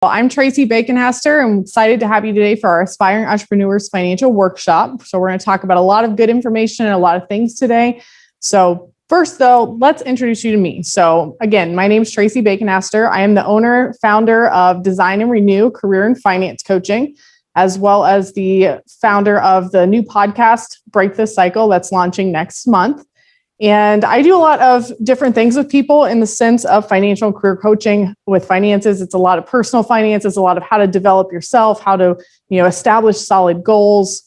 Well, I'm Traci Bakenhaster. I'm excited to have you today for our Aspiring Entrepreneurs Financial Workshop. So we're going to talk about a lot of good information and a lot of things today. So first, though, let's introduce you to me. So again, my name is Traci Bakenhaster. I am the owner, founder of Design and Renew Career and Finance Coaching, as well as the founder of the new podcast, Break This Cycle, that's launching next month. And I do a lot of different things with people in the sense of financial and career coaching with finances. It's a lot of personal finances, a lot of how to develop yourself, how to, establish solid goals,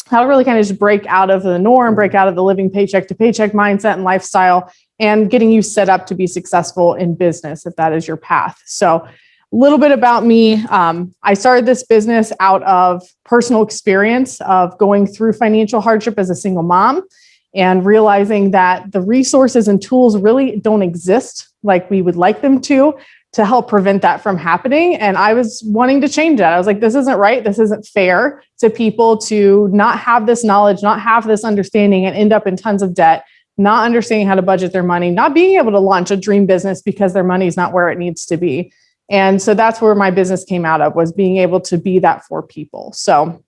how to really kind of just break out of the norm, break out of the living paycheck to paycheck mindset and lifestyle, and getting you set up to be successful in business if that is your path. So a little bit about me. I started this business out of personal experience of going through financial hardship as a single mom, and realizing that the resources and tools really don't exist like we would like them to help prevent that from happening. And I was wanting to change that. I was like, this isn't right. This isn't fair to people to not have this knowledge, not have this understanding, and end up in tons of debt, not understanding how to budget their money, not being able to launch a dream business because their money is not where it needs to be. And so that's where my business came out of, was being able to be that for people. So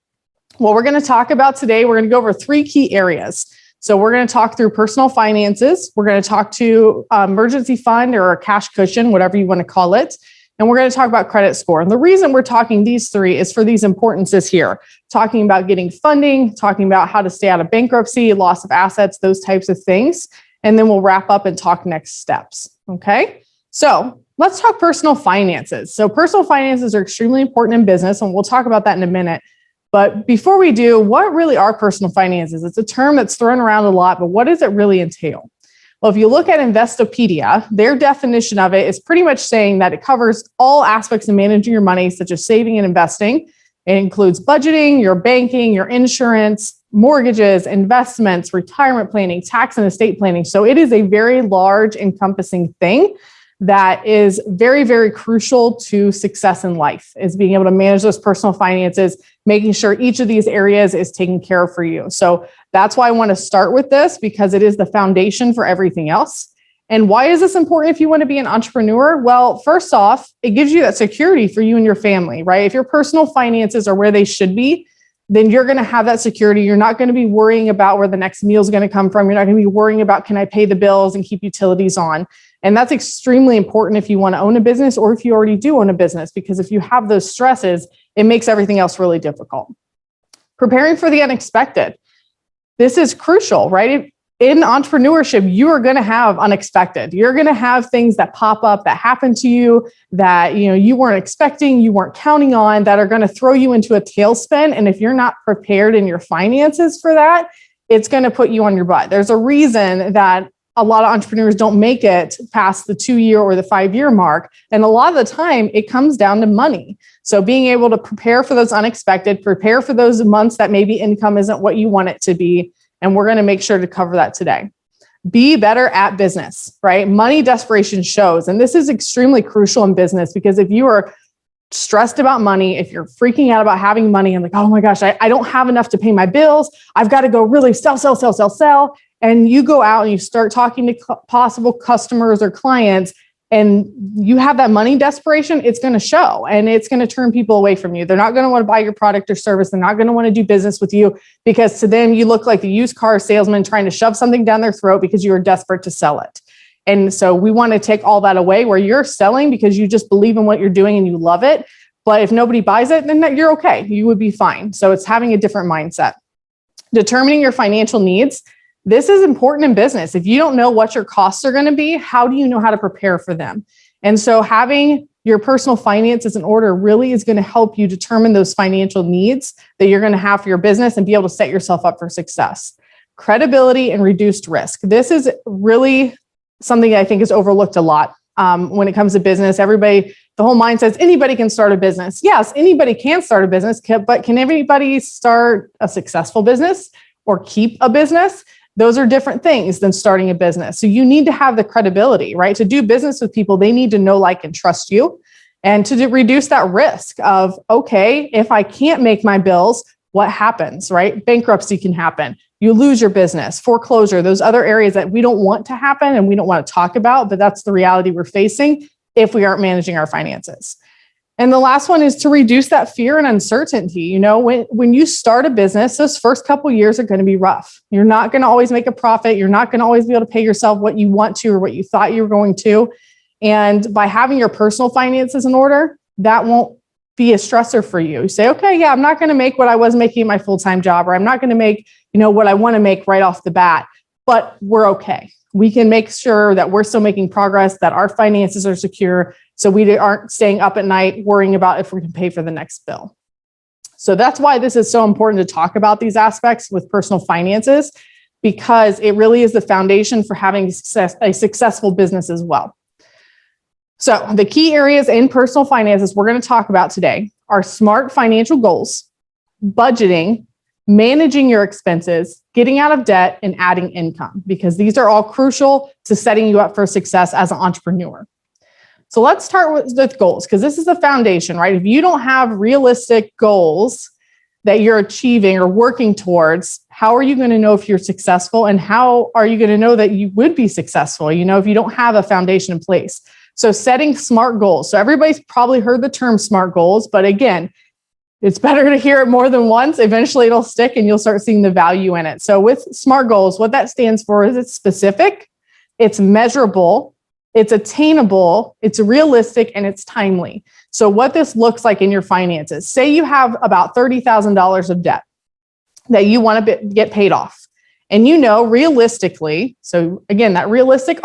what we're going to talk about today, we're going to go over 3 key areas. So we're going to talk through personal finances. We're going to talk to emergency fund or a cash cushion, whatever you want to call it. And we're going to talk about credit score. And the reason we're talking these 3 is for these importances here, talking about getting funding, talking about how to stay out of bankruptcy, loss of assets, those types of things. And then we'll wrap up and talk next steps. Okay. So let's talk personal finances. So personal finances are extremely important in business, and we'll talk about that in a minute. But before we do, what really are personal finances? It's a term that's thrown around a lot, but what does it really entail? Well, if you look at Investopedia, their definition of it is pretty much saying that it covers all aspects of managing your money, such as saving and investing. It includes budgeting, your banking, your insurance, mortgages, investments, retirement planning, tax and estate planning. So it is a very large, encompassing thing that is very, very crucial to success in life, is being able to manage those personal finances, making sure each of these areas is taken care of for you. So that's why I want to start with this, because it is the foundation for everything else. And why is this important if you want to be an entrepreneur? Well, first off, it gives you that security for you and your family, right? If your personal finances are where they should be, then you're going to have that security. You're not going to be worrying about where the next meal is going to come from. You're not going to be worrying about, can I pay the bills and keep utilities on? And that's extremely important if you want to own a business, or if you already do own a business, because if you have those stresses, it makes everything else really difficult. Preparing for the unexpected. This is crucial, right? In entrepreneurship, you are going to have unexpected. You're going to have things that pop up, that happen to you, that you weren't expecting, you weren't counting on, that are going to throw you into a tailspin. And if you're not prepared in your finances for that, it's going to put you on your butt. There's a reason that a lot of entrepreneurs don't make it past the 2-year or the 5-year mark. And a lot of the time it comes down to money. So being able to prepare for those unexpected, prepare for those months that maybe income isn't what you want it to be. And we're going to make sure to cover that today. Be better at business, right? Money desperation shows. And this is extremely crucial in business, because if you are stressed about money, if you're freaking out about having money and like, oh my gosh, I don't have enough to pay my bills, I've got to go really sell. And you go out and you start talking to possible customers or clients, and you have that money desperation, it's going to show, and it's going to turn people away from you. They're not going to want to buy your product or service. They're not going to want to do business with you, because to them, you look like the used car salesman trying to shove something down their throat because you are desperate to sell it. And so we want to take all that away, where you're selling because you just believe in what you're doing and you love it. But if nobody buys it, then you're okay. You would be fine. So it's having a different mindset. Determining your financial needs. This is important in business. If you don't know what your costs are going to be, how do you know how to prepare for them? And so having your personal finances in order really is going to help you determine those financial needs that you're going to have for your business and be able to set yourself up for success. Credibility and reduced risk. This is really something I think is overlooked a lot when it comes to business. Everybody, the whole mindset is anybody can start a business. Yes, anybody can start a business, but can everybody start a successful business or keep a business? Those are different things than starting a business. So you need to have the credibility, right? To do business with people, they need to know, like, and trust you. And to reduce that risk of, okay, if I can't make my bills, what happens, right? Bankruptcy can happen. You lose your business, foreclosure, those other areas that we don't want to happen and we don't want to talk about, but that's the reality we're facing if we aren't managing our finances. And the last one is to reduce that fear and uncertainty. You know, when you start a business, those first couple of years are going to be rough. You're not going to always make a profit. You're not going to always be able to pay yourself what you want to or what you thought you were going to. And by having your personal finances in order, that won't be a stressor for you. You say, okay, yeah, I'm not going to make what I was making in my full-time job, or I'm not going to make, what I want to make right off the bat, but we're okay. We can make sure that we're still making progress, that our finances are secure, so we aren't staying up at night worrying about if we can pay for the next bill. So that's why this is so important to talk about these aspects with personal finances, because it really is the foundation for having a successful business as well. So the key areas in personal finances we're going to talk about today are smart financial goals, budgeting, managing your expenses, getting out of debt, and adding income, because these are all crucial to setting you up for success as an entrepreneur. So let's start with goals, because this is the foundation, right? If you don't have realistic goals that you're achieving or working towards, how are you going to know if you're successful? And how are you going to know that you would be successful, if you don't have a foundation in place? So setting smart goals. So everybody's probably heard the term SMART goals, but again, it's better to hear it more than once. Eventually it'll stick and you'll start seeing the value in it. So with SMART goals, what that stands for is it's specific, it's measurable, it's attainable, it's realistic, and it's timely. So what this looks like in your finances, say you have about $30,000 of debt that you want to get paid off. And realistically, so again, that realistic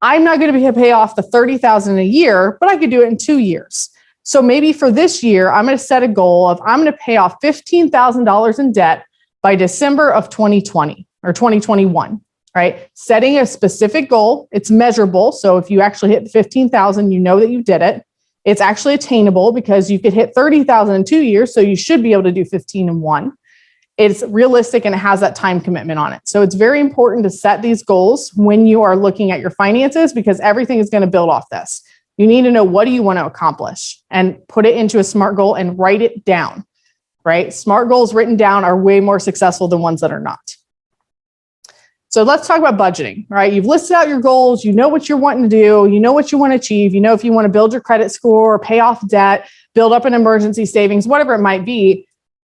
I'm not going to be able to pay off the $30,000 a year, but I could do it in 2 years. So maybe for this year, I'm going to set a goal of I'm going to pay off $15,000 in debt by December of 2020 or 2021, right? Setting a specific goal, it's measurable. So if you actually hit 15,000, you know that you did it. It's actually attainable because you could hit 30,000 in 2 years. So you should be able to do 15 in 1. It's realistic and it has that time commitment on it. So it's very important to set these goals when you are looking at your finances, because everything is going to build off this. You need to know, what do you want to accomplish, and put it into a SMART goal and write it down, right? SMART goals written down are way more successful than ones that are not. So let's talk about budgeting, right? You've listed out your goals. You know what you're wanting to do. You know what you want to achieve. If you want to build your credit score, pay off debt, build up an emergency savings, whatever it might be.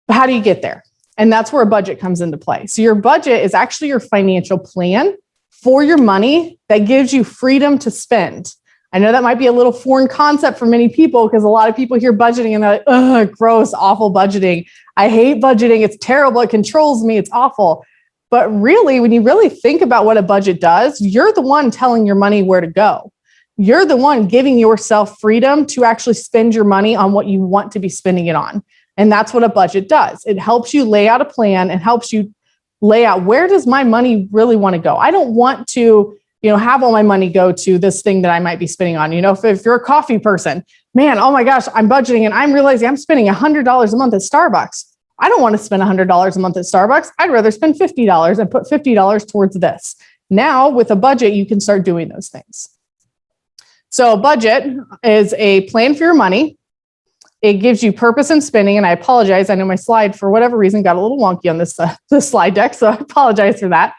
But how do you get there? And that's where a budget comes into play. So your budget is actually your financial plan for your money that gives you freedom to spend. I know that might be a little foreign concept for many people, because a lot of people hear budgeting and they're like, ugh, gross, awful budgeting. I hate budgeting. It's terrible. It controls me. It's awful. But really, when you really think about what a budget does, you're the one telling your money where to go. You're the one giving yourself freedom to actually spend your money on what you want to be spending it on. And that's what a budget does. It helps you lay out a plan and helps you lay out, where does my money really want to go? I don't want to, have all my money go to this thing that I might be spending on. If you're a coffee person, man, oh my gosh, I'm budgeting and I'm realizing I'm spending $100 a month at Starbucks. I don't want to spend $100 a month at Starbucks. I'd rather spend $50 and put $50 towards this. Now with a budget, you can start doing those things. So a budget is a plan for your money. It gives you purpose in spending. And I apologize. I know my slide, for whatever reason, got a little wonky on this slide deck. So I apologize for that.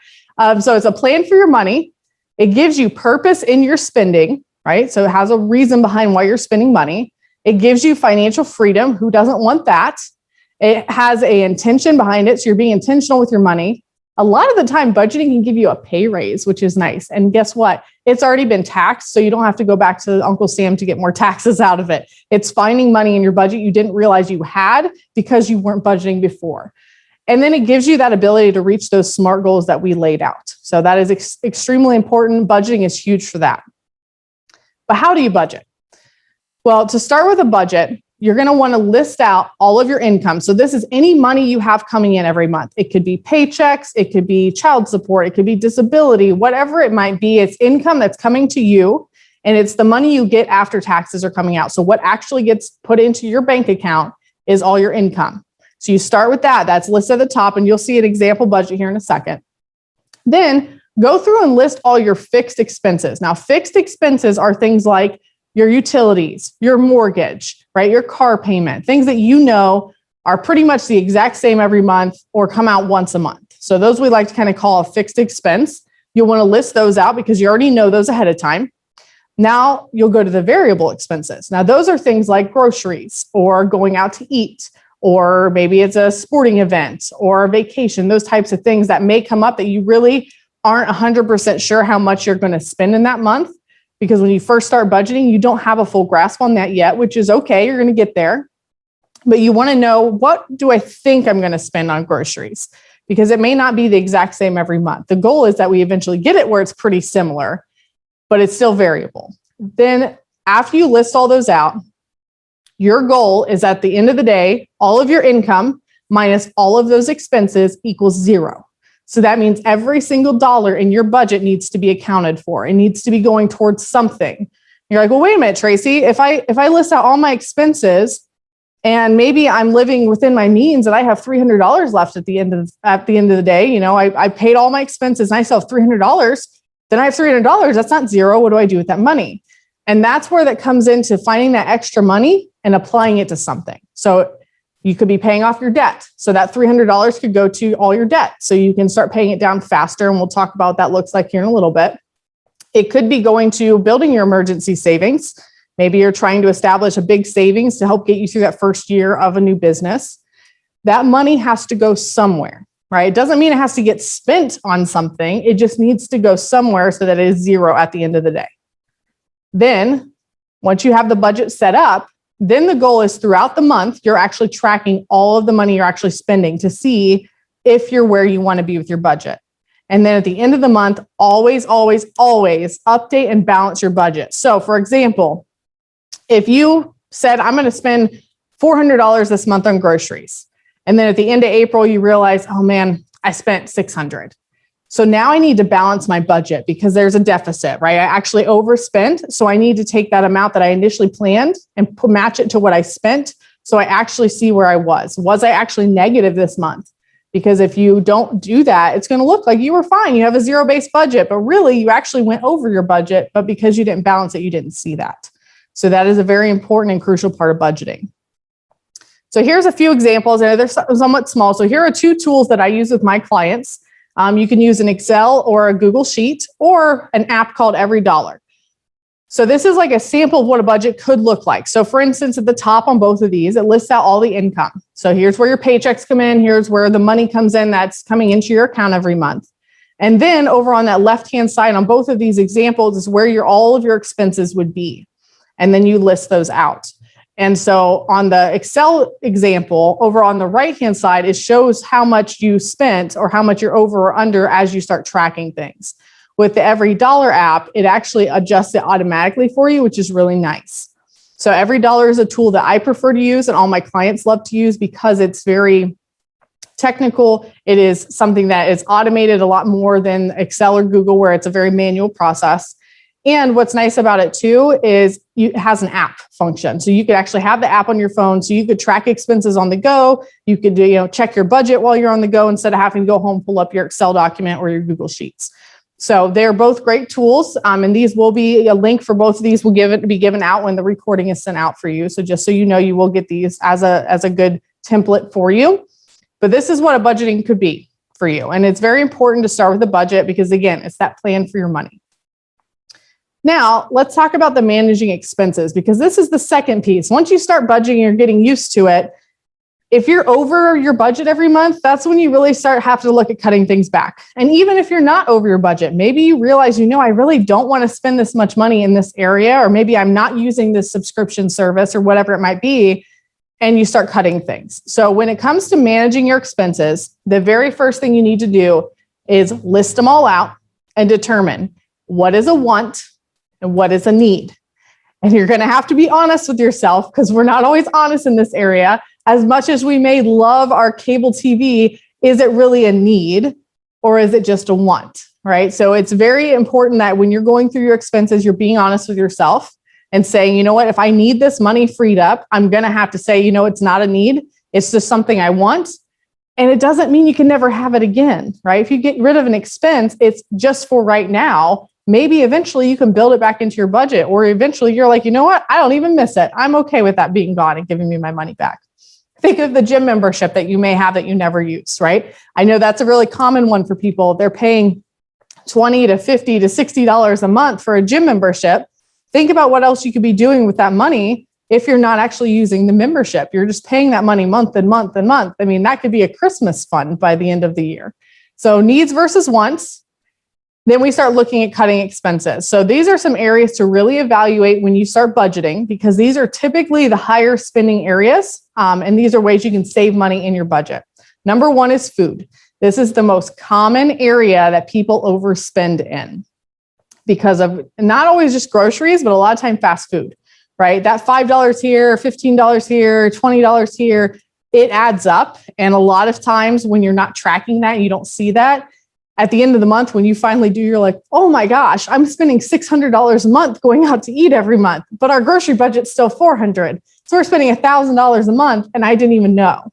So it's a plan for your money. It gives you purpose in your spending, right? So it has a reason behind why you're spending money. It gives you financial freedom. Who doesn't want that? It has an intention behind it. So you're being intentional with your money. A lot of the time, budgeting can give you a pay raise, which is nice. And guess what? It's already been taxed, so you don't have to go back to Uncle Sam to get more taxes out of it. It's finding money in your budget you didn't realize you had because you weren't budgeting before. And then it gives you that ability to reach those SMART goals that we laid out. So that is extremely important. Budgeting is huge for that. But how do you budget? Well, to start with a budget, you're going to want to list out all of your income. So this is any money you have coming in every month. It could be paychecks, it could be child support, it could be disability, whatever it might be. It's income that's coming to you, and it's the money you get after taxes are coming out. So what actually gets put into your bank account is all your income. So you start with that. That's listed at the top, and you'll see an example budget here in a second. Then go through and list all your fixed expenses. Now, fixed expenses are things like your utilities, your mortgage, right? Your car payment, things that are pretty much the exact same every month or come out once a month. So those we like to kind of call a fixed expense. You'll want to list those out because you already know those ahead of time. Now you'll go to the variable expenses. Now those are things like groceries or going out to eat, or maybe it's a sporting event or a vacation, those types of things that may come up that you really aren't 100% sure how much you're going to spend in that month. Because when you first start budgeting, you don't have a full grasp on that yet, which is okay, you're going to get there. But you want to know, what do I think I'm going to spend on groceries? Because it may not be the exact same every month. The goal is that we eventually get it where it's pretty similar, but it's still variable. Then after you list all those out, your goal is at the end of the day, all of your income minus all of those expenses equals zero. So that means every single dollar in your budget needs to be accounted for. It needs to be going towards something. You're like, well, wait a minute, Traci, if I list out all my expenses and maybe I'm living within my means and I have $300 left at the end of the day, I paid all my expenses and I still have $300, then I have $300. That's not zero. What do I do with that money? And that's where that comes into finding that extra money and applying it to something. So you could be paying off your debt. So that $300 could go to all your debt. So you can start paying it down faster. And we'll talk about what that looks like here in a little bit. It could be going to building your emergency savings. Maybe you're trying to establish a big savings to help get you through that first year of a new business. That money has to go somewhere, right? It doesn't mean it has to get spent on something. It just needs to go somewhere so that it is zero at the end of the day. Then once you have the budget set up, then the goal is throughout the month, you're actually tracking all of the money you're actually spending to see if you're where you want to be with your budget. And then at the end of the month, always, always, always update and balance your budget. So for example, if you said, I'm going to spend $400 this month on groceries, and then at the end of April, you realize, oh man, I spent $600. So now I need to balance my budget because there's a deficit, right? I actually overspent. So I need to take that amount that I initially planned and match it to what I spent. So I actually see where I was. Was I actually negative this month? Because if you don't do that, it's going to look like you were fine. You have a zero-based budget, but really you actually went over your budget, but because you didn't balance it, you didn't see that. So that is a very important and crucial part of budgeting. So here's a few examples, and they're somewhat small. So here are two tools that I use with my clients. You can use an Excel or a Google Sheet or an app called Every Dollar. So this is like a sample of what a budget could look like. So for instance, at the top on both of these, it lists out all the income. So here's where your paychecks come in. Here's where the money comes in that's coming into your account every month. And then over on that left-hand side on both of these examples is where all of your expenses would be. And then you list those out. And so on the Excel example, over on the right-hand side, it shows how much you spent or how much you're over or under as you start tracking things. With the Every Dollar app, it actually adjusts it automatically for you, which is really nice. So Every Dollar is a tool that I prefer to use and all my clients love to use because it's very technical. It is something that is automated a lot more than Excel or Google, where it's a very manual process. And what's nice about it too is it has an app function. So you could actually have the app on your phone. So you could track expenses on the go. You could check your budget while you're on the go instead of having to go home, pull up your Excel document or your Google Sheets. So they're both great tools. And these will be a link for both of these will be given out when the recording is sent out for you. So just so you know, you will get these as a good template for you. But this is what a budgeting could be for you. And it's very important to start with a budget because again, it's that plan for your money. Now, let's talk about the managing expenses because this is the second piece. Once you start budgeting, you're getting used to it. If you're over your budget every month, that's when you really have to look at cutting things back. And even if you're not over your budget, maybe you realize, I really don't want to spend this much money in this area, or maybe I'm not using this subscription service or whatever it might be, and you start cutting things. So when it comes to managing your expenses, the very first thing you need to do is list them all out and determine what is a want and what is a need. And you're going to have to be honest with yourself because we're not always honest in this area. As much as we may love our cable TV, is it really a need or is it just a want, right? So it's very important that when you're going through your expenses, you're being honest with yourself and saying, what, if I need this money freed up, I'm going to have to say, it's not a need. It's just something I want. And it doesn't mean you can never have it again, right? If you get rid of an expense, it's just for right now. Maybe eventually you can build it back into your budget, or eventually you're like, what? I don't even miss it. I'm okay with that being gone and giving me my money back. Think of the gym membership that you may have that you never use, right? I know that's a really common one for people. They're paying $20 to $50 to $60 a month for a gym membership, think about what else you could be doing with that money if you're not actually using the membership. You're just paying that money month and month and month. I mean, that could be a Christmas fund by the end of the year. So needs versus wants. Then we start looking at cutting expenses. So these are some areas to really evaluate when you start budgeting, because these are typically the higher spending areas. And these are ways you can save money in your budget. Number one is food. This is the most common area that people overspend in because of not always just groceries, but a lot of time fast food, right? That $5 here, $15 here, $20 here, it adds up. And a lot of times when you're not tracking that, you don't see that. At the end of the month, when you finally do, you're like, oh my gosh, I'm spending $600 a month going out to eat every month, but our grocery budget's still $400. So we're spending $1,000 a month and I didn't even know.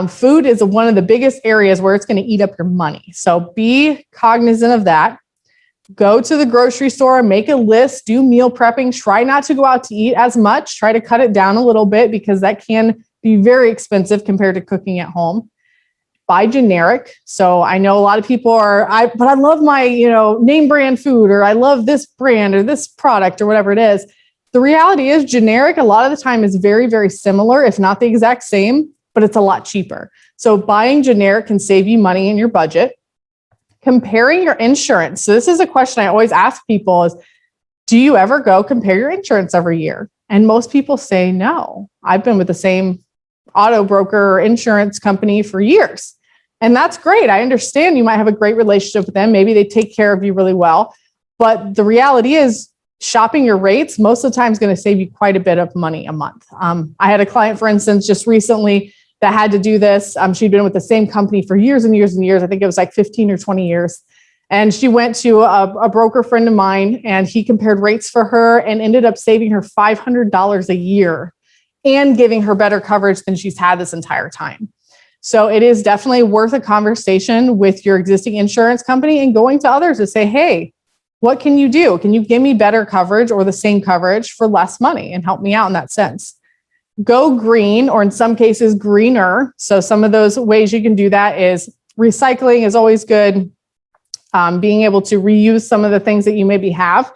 Food is one of the biggest areas where it's going to eat up your money. So be cognizant of that. Go to the grocery store, make a list, do meal prepping, try not to go out to eat as much, try to cut it down a little bit because that can be very expensive compared to cooking at home. Buy generic. So I know a lot of people but I love my, name brand food, or I love this brand or this product or whatever it is. The reality is generic a lot of the time is very, very similar, if not the exact same, but it's a lot cheaper. So buying generic can save you money in your budget. Comparing your insurance. So this is a question I always ask people is, do you ever go compare your insurance every year? And most people say no. I've been with the same auto broker or insurance company for years. And that's great. I understand you might have a great relationship with them. Maybe they take care of you really well. But the reality is shopping your rates most of the time is going to save you quite a bit of money a month. I had a client, for instance, just recently that had to do this. She'd been with the same company for years and years and years. I think it was like 15 or 20 years. And she went to a broker friend of mine and he compared rates for her and ended up saving her $500 a year and giving her better coverage than she's had this entire time. So it is definitely worth a conversation with your existing insurance company and going to others to say, hey, what can you do? Can you give me better coverage or the same coverage for less money and help me out in that sense? Go green, or in some cases greener. So some of those ways you can do that is recycling is always good. Being able to reuse some of the things that you maybe have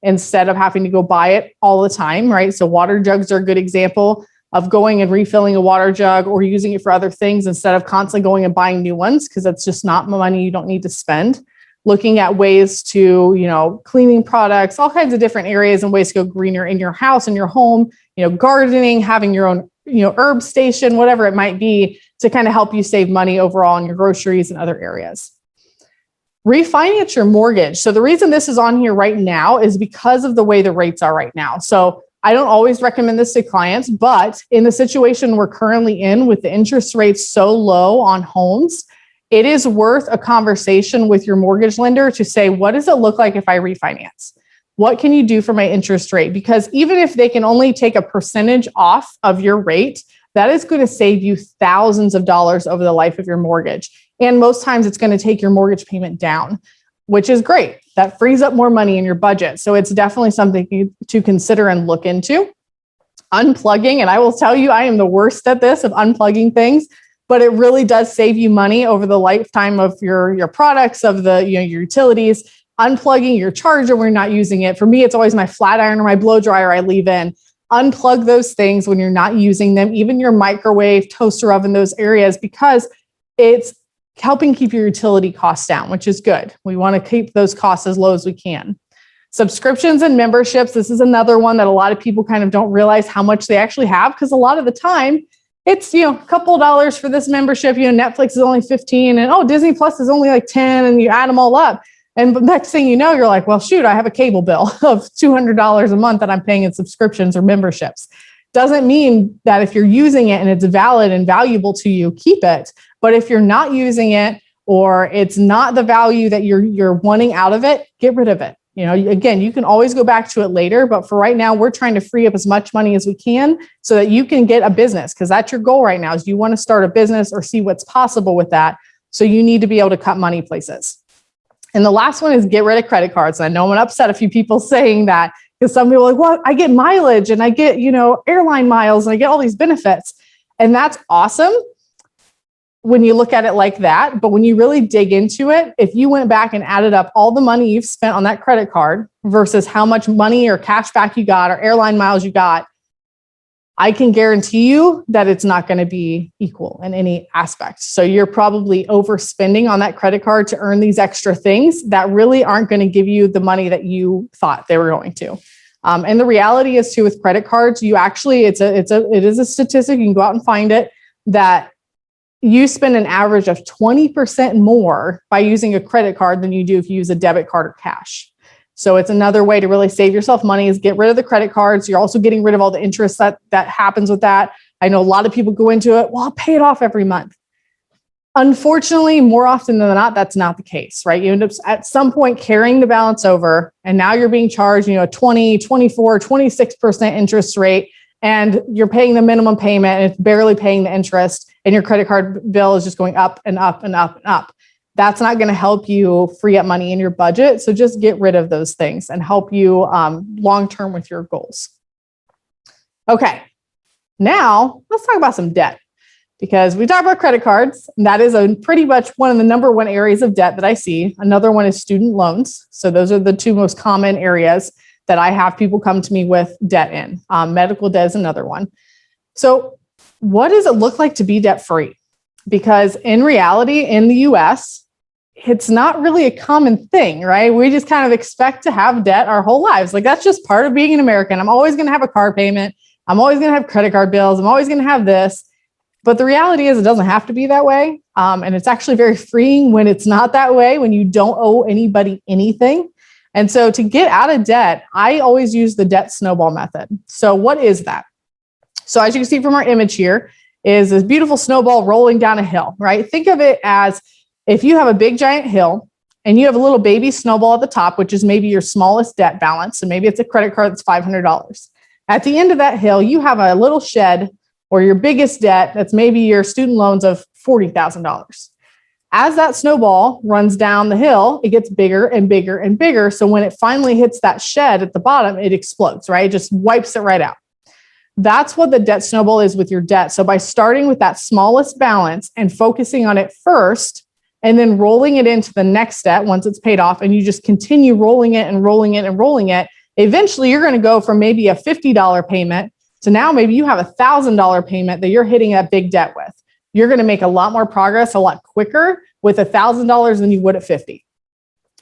instead of having to go buy it all the time, right? So water jugs are a good example of going and refilling a water jug or using it for other things instead of constantly going and buying new ones, because that's just not money you don't need to spend. Looking at ways to, cleaning products, all kinds of different areas and ways to go greener in your house, in your home, gardening, having your own, herb station, whatever it might be, to kind of help you save money overall in your groceries and other areas. Refinance your mortgage. So the reason this is on here right now is because of the way the rates are right now. So I don't always recommend this to clients, but in the situation we're currently in with the interest rates so low on homes, it is worth a conversation with your mortgage lender to say, what does it look like if I refinance? What can you do for my interest rate? Because even if they can only take a percentage off of your rate, that is going to save you thousands of dollars over the life of your mortgage. And most times it's going to take your mortgage payment down, which is great. That frees up more money in your budget. So it's definitely something to consider and look into. Unplugging, and I will tell you, I am the worst at this of unplugging things, but it really does save you money over the lifetime of your products, of your utilities. Unplugging your charger when you're not using it. For me, it's always my flat iron or my blow dryer I leave in. Unplug those things when you're not using them, even your microwave, toaster oven, those areas, because it's helping keep your utility costs down, which is good. We want to keep those costs as low as we can. Subscriptions and memberships. This is another one that a lot of people kind of don't realize how much they actually have, because a lot of the time it's, a couple dollars for this membership. Netflix is only 15 and Disney Plus is only like 10, and you add them all up. And next thing you know, you're like, well, shoot, I have a cable bill of $200 a month that I'm paying in subscriptions or memberships. Doesn't mean that if you're using it and it's valid and valuable to you, keep it. But if you're not using it, or it's not the value that you're wanting out of it, get rid of it. Again, you can always go back to it later, but for right now, we're trying to free up as much money as we can so that you can get a business, because that's your goal right now, is you want to start a business or see what's possible with that. So you need to be able to cut money places. And the last one is get rid of credit cards. And I know I'm going to upset a few people saying that, because some people are like, well, I get mileage and I get, airline miles and I get all these benefits. And that's awesome. when you look at it like that. But when you really dig into it, if you went back and added up all the money you've spent on that credit card versus how much money or cash back you got or airline miles you got, I can guarantee you that it's not going to be equal in any aspect. So you're probably overspending on that credit card to earn these extra things that really aren't going to give you the money that you thought they were going to. And the reality is too, with credit cards, you actually, it is a statistic, you can go out and find it, that you spend an average of 20% more by using a credit card than you do if you use a debit card or cash. So it's another way to really save yourself money is get rid of the credit cards. You're also getting rid of all the interest that happens with that. I know a lot of people go into it, well, I'll pay it off every month. Unfortunately, more often than not, that's not the case, right? You end up at some point carrying the balance over, and now you're being charged, a 20, 24, 26% interest rate, and you're paying the minimum payment and it's barely paying the interest, and your credit card bill is just going up and up and up and up. That's not going to help you free up money in your budget. So just get rid of those things and help you long-term with your goals. Okay, now let's talk about some debt, because we talked about credit cards. And that is pretty much one of the number one areas of debt that I see. Another one is student loans. So those are the two most common areas that I have people come to me with debt in. Medical debt is another one. So what does it look like to be debt-free? Because in reality, in the US, it's not really a common thing, right? We just kind of expect to have debt our whole lives. Like that's just part of being an American. I'm always going to have a car payment. I'm always going to have credit card bills. I'm always going to have this. But the reality is it doesn't have to be that way. And it's actually very freeing when it's not that way, when you don't owe anybody anything. And so to get out of debt, I always use the debt snowball method. So what is that? So as you can see from our image here is this beautiful snowball rolling down a hill, right? Think of it as if you have a big giant hill and you have a little baby snowball at the top, which is maybe your smallest debt balance. So maybe it's a credit card that's $500. At the end of that hill, you have a little shed or your biggest debt that's maybe your student loans of $40,000. As that snowball runs down the hill, it gets bigger and bigger and bigger. So when it finally hits that shed at the bottom, it explodes, right? It just wipes it right out. That's what the debt snowball is with your debt. So by starting with that smallest balance and focusing on it first, and then rolling it into the next debt once it's paid off, and you just continue rolling it and rolling it and rolling it, eventually you're going to go from maybe a $50 payment to now maybe you have a $1,000 payment that you're hitting that big debt with. You're going to make a lot more progress a lot quicker with $1,000 than you would at 50.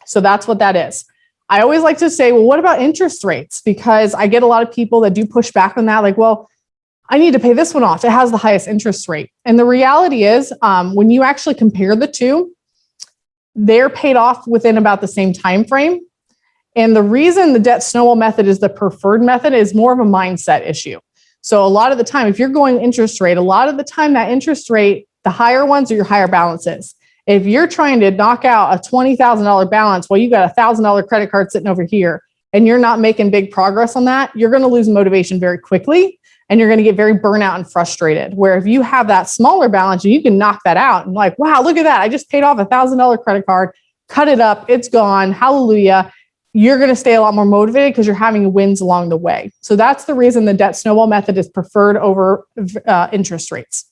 So that's what that is. I always like to say, well, what about interest rates? Because I get a lot of people that do push back on that. Like, well, I need to pay this one off. It has the highest interest rate. And the reality is when you actually compare the two, they're paid off within about the same time frame. And the reason the debt snowball method is the preferred method is more of a mindset issue. So a lot of the time, if you're going interest rate, a lot of the time that interest rate, the higher ones are your higher balances. If you're trying to knock out a $20,000 balance, well, you got a $1,000 credit card sitting over here, and you're not making big progress on that, you're going to lose motivation very quickly, and you're going to get very burnout and frustrated. Where if you have that smaller balance, you can knock that out and like, wow, look at that. I just paid off a $1,000 credit card, cut it up, it's gone, hallelujah. You're going to stay a lot more motivated because you're having wins along the way. So that's the reason the debt snowball method is preferred over interest rates.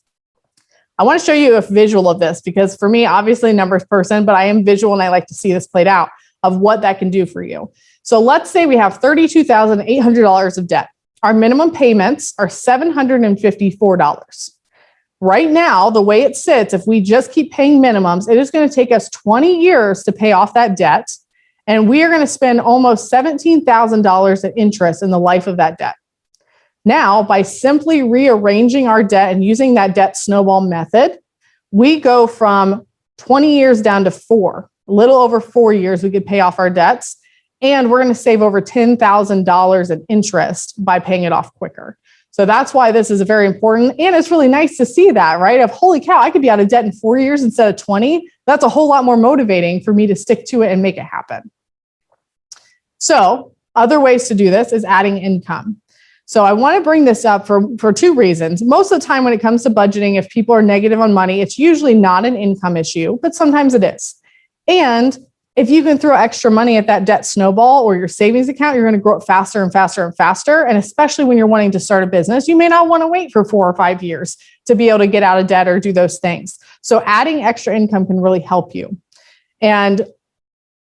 I want to show you a visual of this because for me, obviously a numbers person, but I am visual and I like to see this played out of what that can do for you. So let's say we have $32,800 of debt. Our minimum payments are $754. Right now, the way it sits, if we just keep paying minimums, it is going to take us 20 years to pay off that debt. And we are going to spend almost $17,000 in interest in the life of that debt. Now, by simply rearranging our debt and using that debt snowball method, we go from 20 years down to 4, a little over 4 years, we could pay off our debts. And we're going to save over $10,000 in interest by paying it off quicker. So that's why this is very important. And it's really nice to see that, right? Of holy cow, I could be out of debt in 4 years instead of 20. That's a whole lot more motivating for me to stick to it and make it happen. So other ways to do this is adding income. So I want to bring this up for two reasons. Most of the time when it comes to budgeting, if people are negative on money, it's usually not an income issue, but sometimes it is. And if you can throw extra money at that debt snowball or your savings account, you're going to grow it faster and faster and faster. And especially when you're wanting to start a business, you may not want to wait for 4 or 5 years to be able to get out of debt or do those things. So adding extra income can really help you. And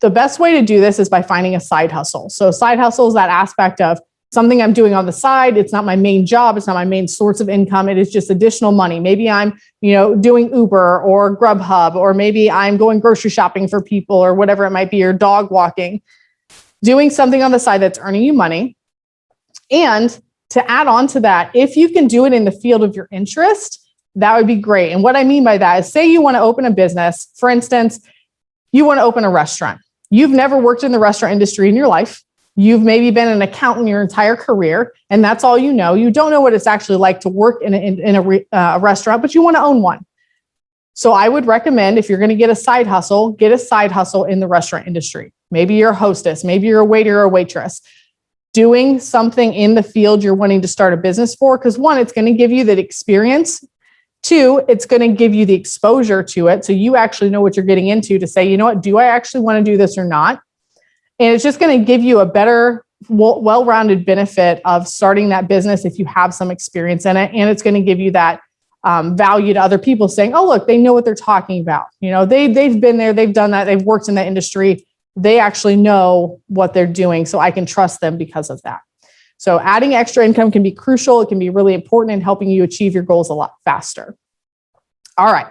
the best way to do this is by finding a side hustle. So side hustle is that aspect of something I'm doing on the side. It's not my main job. It's not my main source of income. It is just additional money. Maybe I'm, doing Uber or Grubhub, or maybe I'm going grocery shopping for people or whatever it might be, or dog walking, doing something on the side that's earning you money. And to add on to that, if you can do it in the field of your interest, that would be great. And what I mean by that is, say you want to open a business. For instance, you want to open a restaurant. You've never worked in the restaurant industry in your life. You've maybe been an accountant your entire career, and that's all you know. You don't know what it's actually like to work in a restaurant, but you want to own one. So I would recommend, if you're going to get a side hustle in the restaurant industry. Maybe you're a hostess, maybe you're a waiter or a waitress, doing something in the field you're wanting to start a business for. Because one, it's going to give you that experience. Two, it's going to give you the exposure to it. So you actually know what you're getting into to say, you know what, do I actually want to do this or not? And it's just going to give you a better, well-rounded benefit of starting that business if you have some experience in it. And it's going to give you that value to other people saying, oh, look, they know what they're talking about. They've been there, they've done that, they've worked in that industry. They actually know what they're doing. So I can trust them because of that. So adding extra income can be crucial. It can be really important in helping you achieve your goals a lot faster. All right.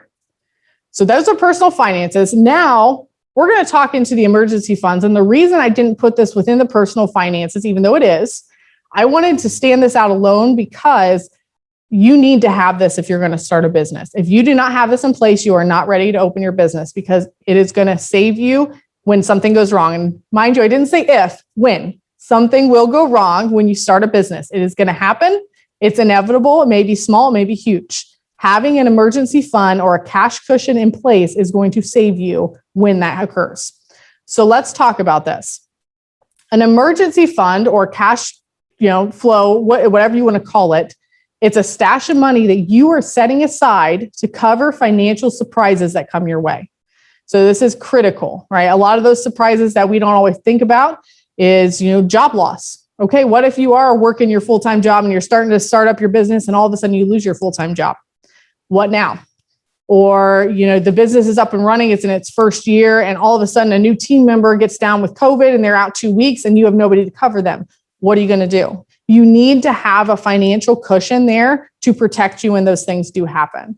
So those are personal finances. Now, we're going to talk into the emergency funds. And the reason I didn't put this within the personal finances, even though it is, I wanted to stand this out alone because you need to have this if you're going to start a business. If you do not have this in place, you are not ready to open your business, because it is going to save you when something goes wrong. And mind you, I didn't say if, when. Something will go wrong when you start a business. It is going to happen. It's inevitable. It may be small, it may be huge. Having an emergency fund or a cash cushion in place is going to save you when that occurs. So let's talk about this. An emergency fund or cash, flow, whatever you want to call it, it's a stash of money that you are setting aside to cover financial surprises that come your way. So this is critical, right? A lot of those surprises that we don't always think about is, job loss. Okay, what if you are working your full-time job and you're starting to start up your business and all of a sudden you lose your full-time job? What now? Or, the business is up and running, it's in its first year, and all of a sudden a new team member gets down with COVID and they're out 2 weeks and you have nobody to cover them. What are you going to do? You need to have a financial cushion there to protect you when those things do happen.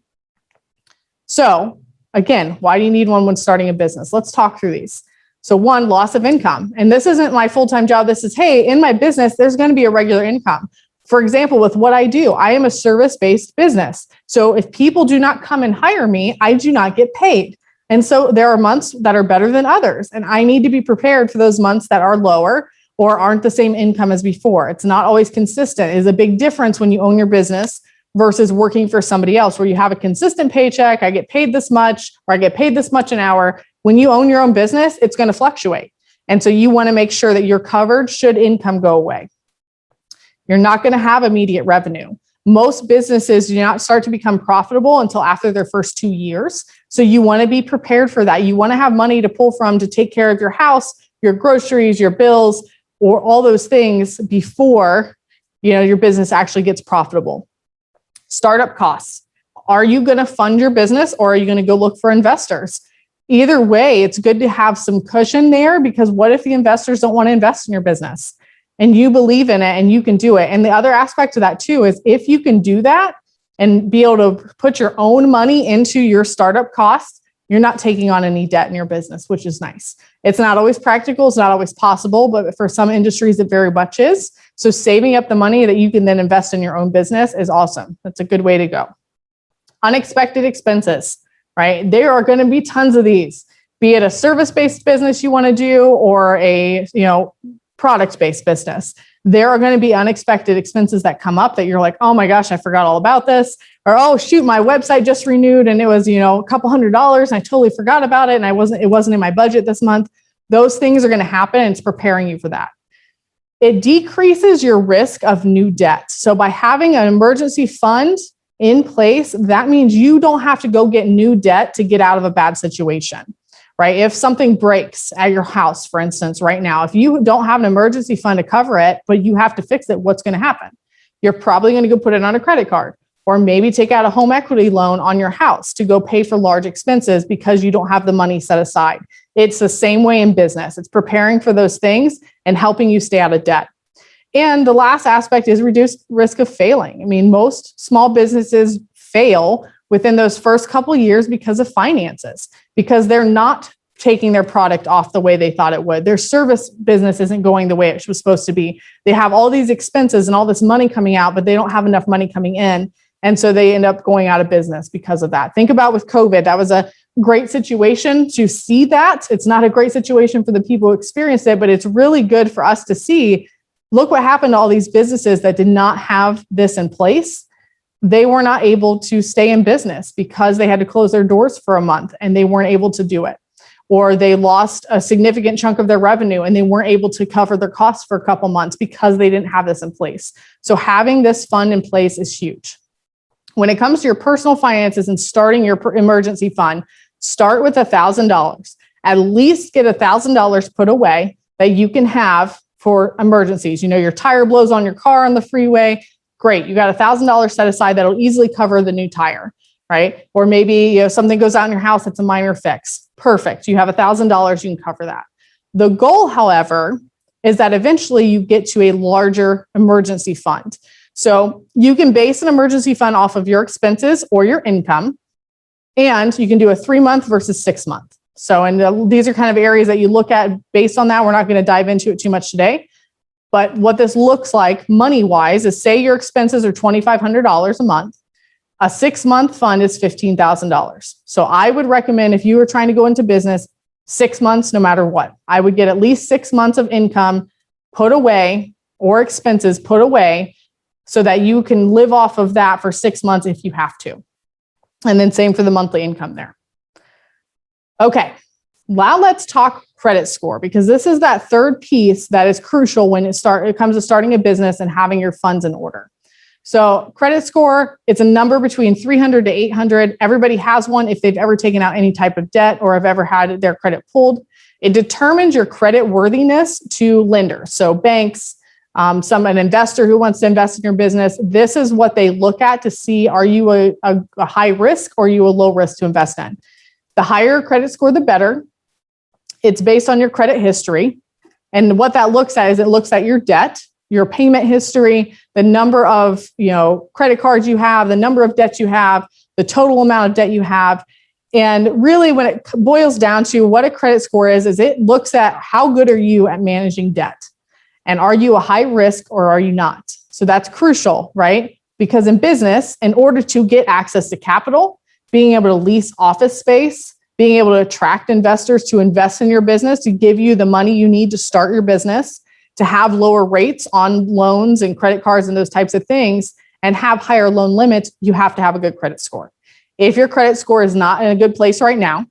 So again, why do you need one when starting a business? Let's talk through these. So one, loss of income. And this isn't my full-time job. This is, hey, in my business, there's going to be a regular income. For example, with what I do, I am a service-based business. So if people do not come and hire me, I do not get paid. And so there are months that are better than others. And I need to be prepared for those months that are lower or aren't the same income as before. It's not always consistent. It is a big difference when you own your business versus working for somebody else, where you have a consistent paycheck. I get paid this much, or I get paid this much an hour. When you own your own business, it's going to fluctuate. And so you want to make sure that you're covered should income go away. You're not going to have immediate revenue. Most businesses do not start to become profitable until after their first 2 years. So you want to be prepared for that. You want to have money to pull from to take care of your house, your groceries, your bills, or all those things before, your business actually gets profitable. Startup costs. Are you going to fund your business, or are you going to go look for investors? Either way, it's good to have some cushion there, because what if the investors don't want to invest in your business and you believe in it and you can do it? And the other aspect of that too is, if you can do that and be able to put your own money into your startup costs, you're not taking on any debt in your business, which is nice. It's not always practical. It's not always possible, but for some industries, it very much is. So saving up the money that you can then invest in your own business is awesome. That's a good way to go. Unexpected expenses, right? There are going to be tons of these, be it a service-based business you want to do or a, product-based business. There are going to be unexpected expenses that come up that you're like, oh my gosh, I forgot all about this. Or, oh shoot, my website just renewed and it was, a couple $100 and I totally forgot about it. And it wasn't in my budget this month. Those things are going to happen, and it's preparing you for that. It decreases your risk of new debt. So by having an emergency fund in place, that means you don't have to go get new debt to get out of a bad situation, right? If something breaks at your house, for instance, right now, if you don't have an emergency fund to cover it, but you have to fix it, what's going to happen? You're probably going to go put it on a credit card, or maybe take out a home equity loan on your house to go pay for large expenses because you don't have the money set aside. It's the same way in business. It's preparing for those things and helping you stay out of debt. And the last aspect is reduced risk of failing. I mean, most small businesses fail within those first couple of years because of finances, because they're not taking their product off the way they thought it would. Their service business isn't going the way it was supposed to be. They have all these expenses and all this money coming out, but they don't have enough money coming in. And so they end up going out of business because of that. Think about with COVID, that was a great situation to see that. It's not a great situation for the people who experienced it, but it's really good for us to see, look what happened to all these businesses that did not have this in place. They were not able to stay in business because they had to close their doors for a month and they weren't able to do it. Or they lost a significant chunk of their revenue and they weren't able to cover their costs for a couple months because they didn't have this in place. So having this fund in place is huge. When it comes to your personal finances and starting your emergency fund, start with $1,000. At least get $1,000 put away that you can have for emergencies. You know, your tire blows on your car on the freeway. Great. You got $1,000 set aside that'll easily cover the new tire, right? Or maybe something goes out in your house that's a minor fix. Perfect. You have $1,000, you can cover that. The goal, however, is that eventually you get to a larger emergency fund. So you can base an emergency fund off of your expenses or your income, and you can do a 3-month versus 6-month. So, and these are kind of areas that you look at based on that. We're not going to dive into it too much today. But what this looks like money-wise is, say your expenses are $2,500 a month. A 6-month fund is $15,000. So I would recommend, if you were trying to go into business, 6 months, no matter what. I would get at least 6 months of income put away or expenses put away so that you can live off of that for 6 months if you have to. And then same for the monthly income there. Okay, now let's talk credit score, because this is that third piece that is crucial when it comes to starting a business and having your funds in order. So credit score, it's a number between 300 to 800. Everybody has one if they've ever taken out any type of debt or have ever had their credit pulled. It determines your credit worthiness to lenders. So banks, an investor who wants to invest in your business, this is what they look at to see, are you a high risk or are you a low risk to invest in? The higher credit score, the better. It's based on your credit history. And what that looks at is it looks at your debt, your payment history, the number of credit cards you have, the number of debts you have, the total amount of debt you have. And really, when it boils down to what a credit score is it looks at how good are you at managing debt? And are you a high risk or are you not? So that's crucial, right? Because in business, in order to get access to capital, being able to lease office space, being able to attract investors to invest in your business, to give you the money you need to start your business, to have lower rates on loans and credit cards and those types of things, and have higher loan limits, you have to have a good credit score. If your credit score is not in a good place right now,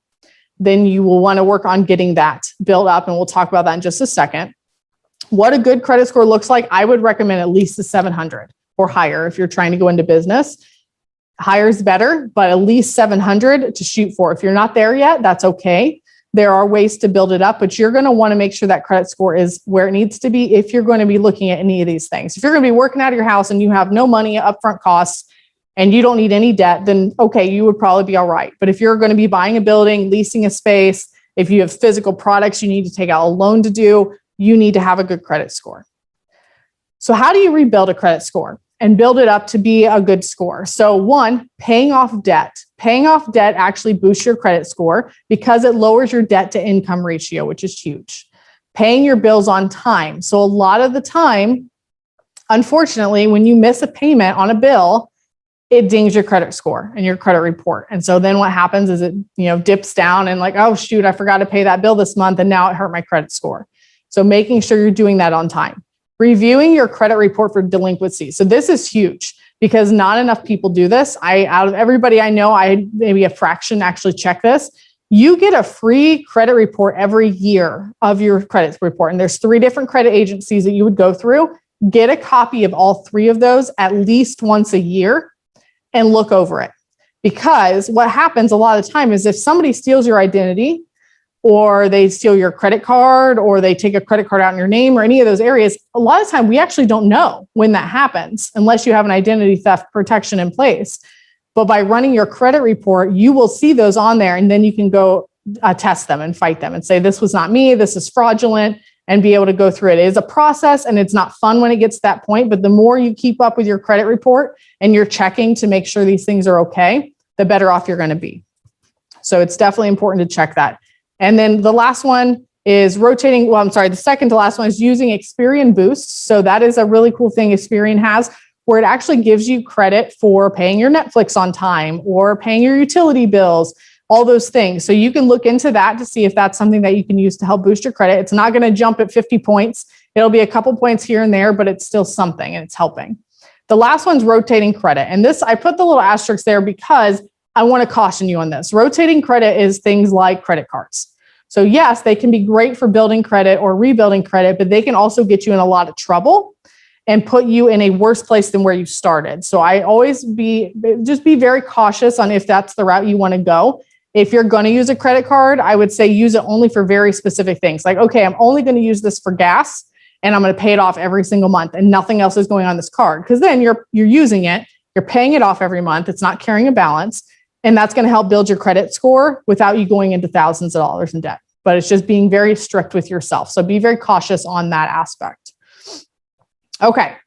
then you will want to work on getting that built up. And we'll talk about that in just a second. What a good credit score looks like, I would recommend at least a 700 or higher if you're trying to go into business. Higher is better, but at least 700 to shoot for. If you're not there yet, that's okay. There are ways to build it up, but you're going to want to make sure that credit score is where it needs to be if you're going to be looking at any of these things. If you're going to be working out of your house and you have no money, upfront costs, and you don't need any debt, then okay, you would probably be all right. But if you're going to be buying a building, leasing a space, if you have physical products you need to take out a loan to do, you need to have a good credit score. So how do you rebuild a credit score and build it up to be a good score? So one, paying off debt. Paying off debt actually boosts your credit score because it lowers your debt to income ratio, which is huge. Paying your bills on time. So a lot of the time, unfortunately, when you miss a payment on a bill, it dings your credit score and your credit report. And so then what happens is it, dips down and like, oh shoot, I forgot to pay that bill this month and now it hurt my credit score. So making sure you're doing that on time. Reviewing your credit report for delinquency. So this is huge because not enough people do this. Out of everybody I know, maybe a fraction actually check this. You get a free credit report every year of your credit report. And there's 3 different credit agencies that you would go through. Get a copy of all 3 of those at least once a year and look over it. Because what happens a lot of the time is if somebody steals your identity, or they steal your credit card, or they take a credit card out in your name, or any of those areas, a lot of time we actually don't know when that happens unless you have an identity theft protection in place. But by running your credit report, you will see those on there, and then you can go test them and fight them and say, this was not me, this is fraudulent, and be able to go through it. It is a process, and it's not fun when it gets to that point, but the more you keep up with your credit report and you're checking to make sure these things are okay, the better off you're going to be. So it's definitely important to check that. And then the last one is the second to last one is using Experian Boost. So that is a really cool thing Experian has, where it actually gives you credit for paying your Netflix on time or paying your utility bills, all those things. So you can look into that to see if that's something that you can use to help boost your credit. It's not going to jump at 50 points. It'll be a couple points here and there, but it's still something, and it's helping. The last one's rotating credit. And this, I put the little asterisk there because I want to caution you on this. Rotating credit is things like credit cards. So yes, they can be great for building credit or rebuilding credit, but they can also get you in a lot of trouble and put you in a worse place than where you started. So I always be very cautious on if that's the route you want to go. If you're going to use a credit card, I would say use it only for very specific things. Like, okay, I'm only going to use this for gas, and I'm going to pay it off every single month, and nothing else is going on this card. Because then you're using it, you're paying it off every month. It's not carrying a balance. And that's going to help build your credit score without you going into thousands of dollars in debt. But it's just being very strict with yourself. So be very cautious on that aspect. Okay.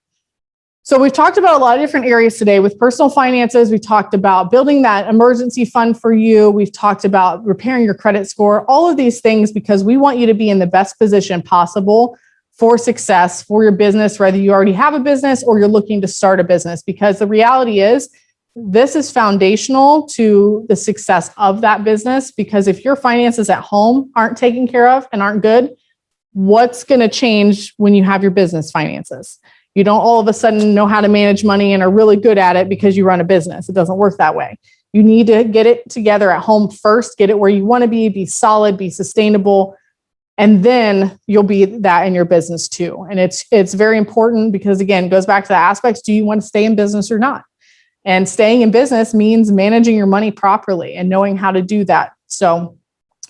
So we've talked about a lot of different areas today with personal finances. We talked about building that emergency fund for you. We've talked about repairing your credit score, all of these things, because we want you to be in the best position possible for success for your business, whether you already have a business or you're looking to start a business, because the reality is, this is foundational to the success of that business, because if your finances at home aren't taken care of and aren't good, what's going to change when you have your business finances? You don't all of a sudden know how to manage money and are really good at it because you run a business. It doesn't work that way. You need to get it together at home first, get it where you want to be solid, be sustainable, and then you'll be that in your business too. And it's very important because, again, it goes back to the aspects. Do you want to stay in business or not? And staying in business means managing your money properly and knowing how to do that. So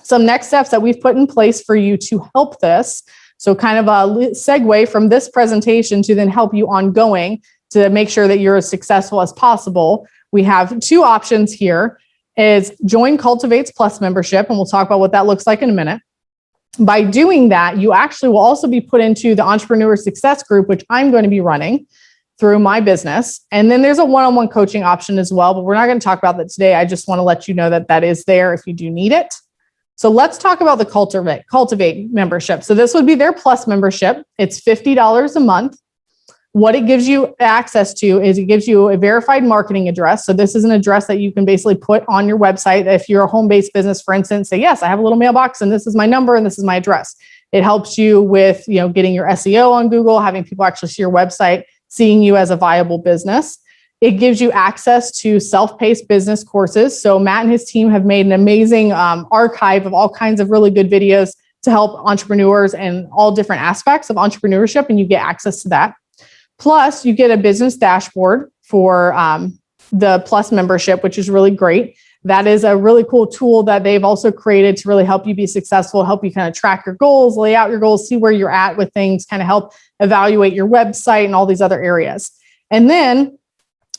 some next steps that we've put in place for you to help this. So kind of a segue from this presentation to then help you ongoing to make sure that you're as successful as possible. We have two options here, is join Cultivate's Plus membership. And we'll talk about what that looks like in a minute. By doing that, you actually will also be put into the Entrepreneur Success Group, which I'm going to be running through my business. And then there's a one-on-one coaching option as well, but we're not going to talk about that today. I just want to let you know that that is there if you do need it. So let's talk about the Cultivate membership. So this would be their Plus membership. It's $50 a month. What it gives you access to is it gives you a verified marketing address. So this is an address that you can basically put on your website. If you're a home-based business, for instance, say, yes, I have a little mailbox and this is my number and this is my address. It helps you with, getting your SEO on Google, having people actually see your website, seeing you as a viable business. It gives you access to self-paced business courses. So Matt and his team have made an amazing archive of all kinds of really good videos to help entrepreneurs and all different aspects of entrepreneurship, and you get access to that. Plus, you get a business dashboard for the Plus membership, which is really great. That is a really cool tool that they've also created to really help you be successful, help you kind of track your goals, lay out your goals, see where you're at with things, kind of help evaluate your website and all these other areas. And then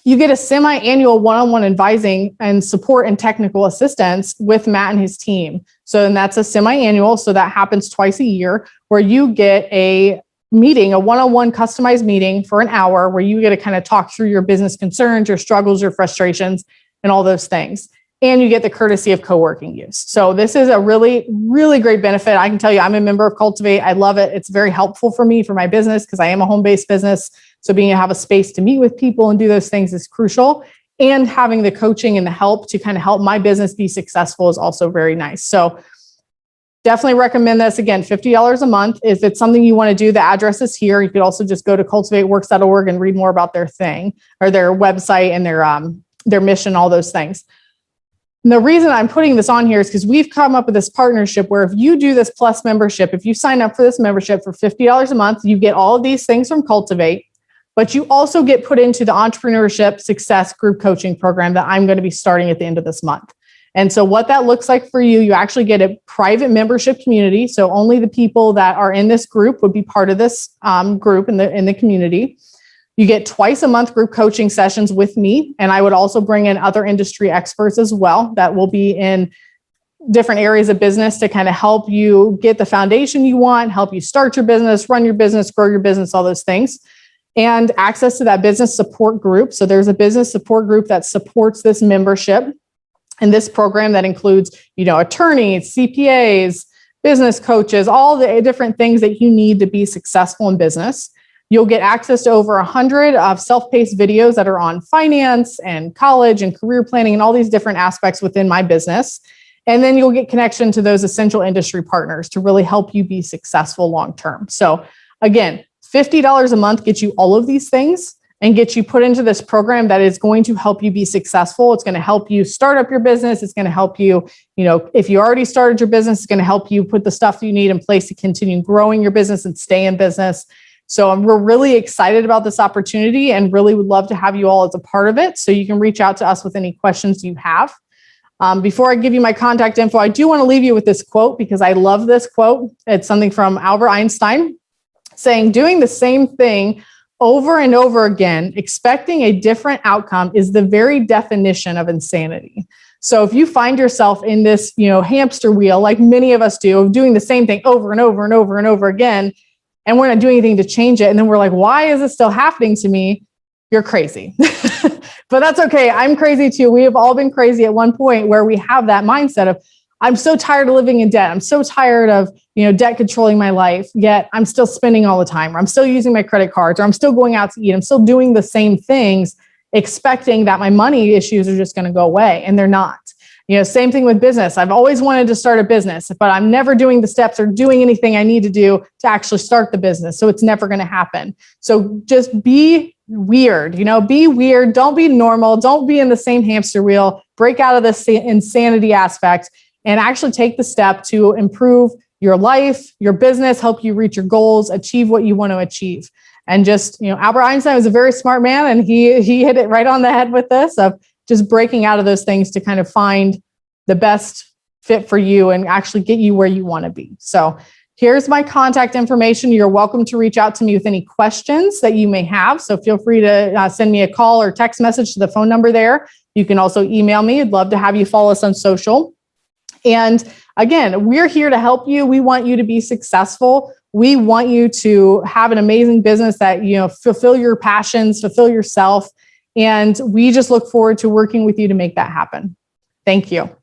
you get a semi-annual one-on-one advising and support and technical assistance with Matt and his team. So and that's a semi-annual. So that happens twice a year where you get a meeting, a one-on-one customized meeting for an hour where you get to kind of talk through your business concerns, your struggles, your frustrations, and all those things. And you get the courtesy of co-working use. So this is a really, really great benefit. I can tell you, I'm a member of Cultivate. I love it. It's very helpful for me, for my business, because I am a home-based business. So being able to have a space to meet with people and do those things is crucial. And having the coaching and the help to kind of help my business be successful is also very nice. So definitely recommend this. Again, $50 a month. If it's something you want to do, the address is here. You could also just go to cultivateworks.org and read more about their thing or their website and their mission, all those things. And the reason I'm putting this on here is because we've come up with this partnership where if you do this Plus membership, if you sign up for this membership for $50 a month, you get all of these things from Cultivate, but you also get put into the Entrepreneurship Success Group Coaching Program that I'm going to be starting at the end of this month. And so what that looks like for you, you actually get a private membership community. So only the people that are in this group would be part of this group in the community. You get twice a month group coaching sessions with me. And I would also bring in other industry experts as well that will be in different areas of business to kind of help you get the foundation you want, help you start your business, run your business, grow your business, all those things. And access to that business support group. So there's a business support group that supports this membership and this program that includes, attorneys, CPAs, business coaches, all the different things that you need to be successful in business. You'll get access to over 100 of self-paced videos that are on finance and college and career planning and all these different aspects within my business. And then you'll get connection to those essential industry partners to really help you be successful long-term. So again, $50 a month gets you all of these things and get you put into this program that is going to help you be successful. It's going to help you start up your business. It's going to help you, if you already started your business, it's going to help you put the stuff you need in place to continue growing your business and stay in business. So we're really excited about this opportunity and really would love to have you all as a part of it. So you can reach out to us with any questions you have. Before I give you my contact info, I do want to leave you with this quote because I love this quote. It's something from Albert Einstein saying, doing the same thing over and over again, expecting a different outcome is the very definition of insanity. So if you find yourself in this, hamster wheel, like many of us do, of doing the same thing over and over and over and over again, and we're not doing anything to change it, and then we're like, why is this still happening to me? You're crazy. But that's okay. I'm crazy too. We have all been crazy at one point where we have that mindset of, I'm so tired of living in debt. I'm so tired of, debt controlling my life, yet I'm still spending all the time, or I'm still using my credit cards, or I'm still going out to eat. I'm still doing the same things, expecting that my money issues are just going to go away, and they're not. Same thing with business. I've always wanted to start a business, but I'm never doing the steps or doing anything I need to do to actually start the business. So it's never going to happen. So just be weird, be weird. Don't be normal. Don't be in the same hamster wheel. Break out of this insanity aspect and actually take the step to improve your life, your business, help you reach your goals, achieve what you want to achieve. And just, Albert Einstein was a very smart man, and he hit it right on the head with this of just breaking out of those things to kind of find the best fit for you and actually get you where you want to be. So here's my contact information. You're welcome to reach out to me with any questions that you may have. So feel free to send me a call or text message to the phone number there. You can also email me. I'd love to have you follow us on social. And again, we're here to help you. We want you to be successful. We want you to have an amazing business that, fulfill your passions, fulfill yourself. And we just look forward to working with you to make that happen. Thank you.